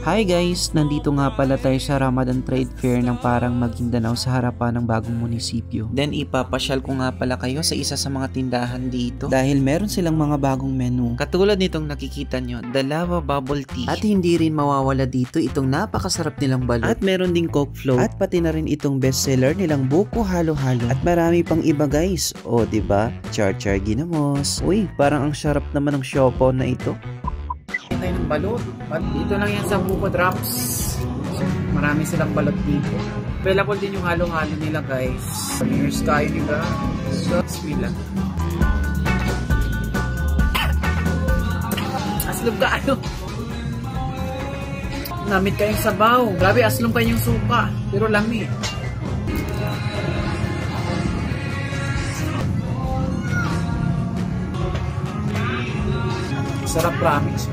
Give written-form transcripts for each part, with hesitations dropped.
Hi guys! Nandito nga pala tayo sa Ramadan Trade Fair ng parang Maguindanao sa harapan ng bagong munisipyo. Then ipapasyal ko nga pala kayo sa isa sa mga tindahan dito dahil meron silang mga bagong menu. Katulad nitong nakikita nyo, The Lava Bubble Tea. At hindi rin mawawala dito itong napakasarap nilang balut. At meron ding Coke Float. At pati na rin itong bestseller nilang Buko Halo-Halo. At marami pang iba guys. O diba? Char-char ginamos. Uy, parang ang sarap naman ng siopaw na ito. Tayo ng balot. Dito lang yan sa Buko Drops. Marami silang balot dito. Available din yung halo-halo nila guys. Here's tayo nila. So, bismillah. Aslog tayo. Namit kayong sabaw. Grabe, aslong pa yung suka. Pero lami. Sarap, promise.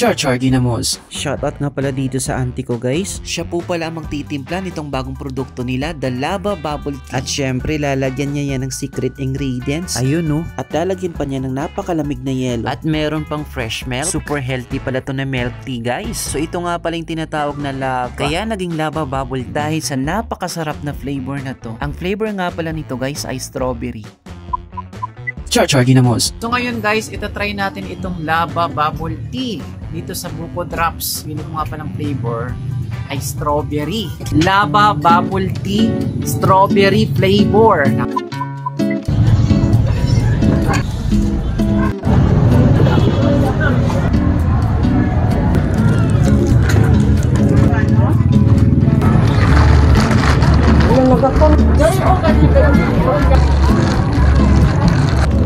Char-char ginamos. Shoutout nga pala dito sa auntie ko guys. Siya po pala ang magtitimpla nitong bagong produkto nila, The Lava Bubble Tea. At syempre lalagyan niya yan ng secret ingredients. Ayun no. At lalagyan pa niya ng napakalamig na yelo. At meron pang fresh milk. Super healthy pala to na milk tea guys. So ito nga pala yung tinatawag na lava. Kaya naging Lava Bubble dahil sa napakasarap na flavor na to. Ang flavor nga pala nito guys ay strawberry. Char-char ginamos. So ngayon guys, itatry natin itong Lava Bubble Tea dito sa Buko Drops. Pili ko nga palang flavor ay strawberry. Lava Bubble Tea strawberry flavor.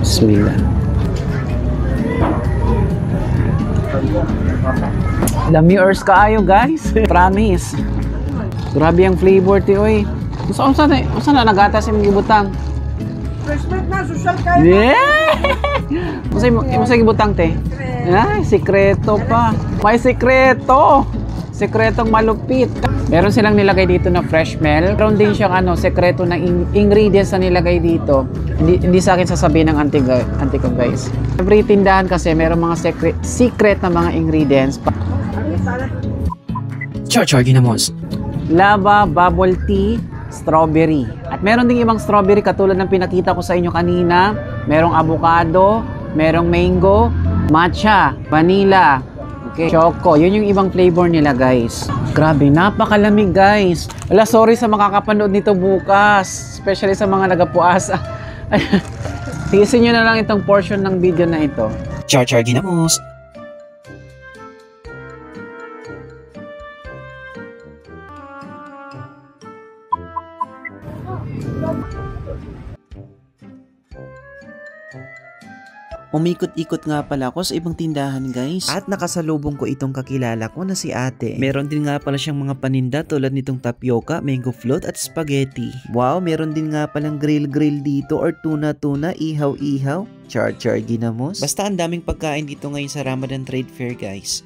Bismillah. Lamiers kaayo guys. Promise. Grabe ang flavor ti oy. Unsa na nagatas imong gibutang? Fresh milk na social kayo. Yeah. Unsa gibutang te? Ay, sikreto pa. May sikreto. Sekretong malupit. Meron silang nilagay dito na fresh milk. Meron din siyang sekreto na ingredients na nilagay dito. Hindi sa akin sasabihin ng auntie ko guys. Every tindahan kasi meron mga secret na mga ingredients. Char-char ginamos. Lava Bubble Tea strawberry. At meron ding ibang strawberry katulad ng pinakita ko sa inyo kanina. Merong avocado, merong mango, matcha, vanilla, okay, choco. Yun yung ibang flavor nila guys. Grabe, napakalamig guys. Wala, sorry sa makakapanood nito bukas. Especially sa mga nagapuasa. Tiisin nyo na lang itong portion ng video na ito. Char-char ginamos. Umikot-ikot nga pala ako sa ibang tindahan guys. At nakasalubong ko itong kakilala ko na si ate. Meron din nga pala siyang mga paninda tulad nitong tapioca, mango float at spaghetti. Wow, meron din nga palang grill dito or tuna-tuna, ihaw-ihaw. Char-char ginamos. Basta ang daming pagkain dito ngayon sa Ramadan Trade Fair guys.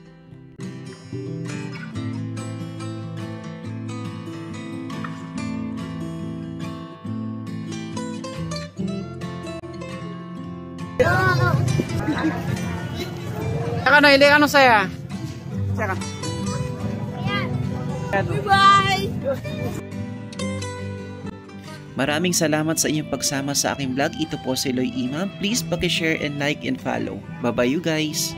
Ano saya? Bye! Maraming salamat sa inyong pagsama sa aking vlog. Ito po si Loy Imam. Please paki-share and like and follow. Bye-bye you guys!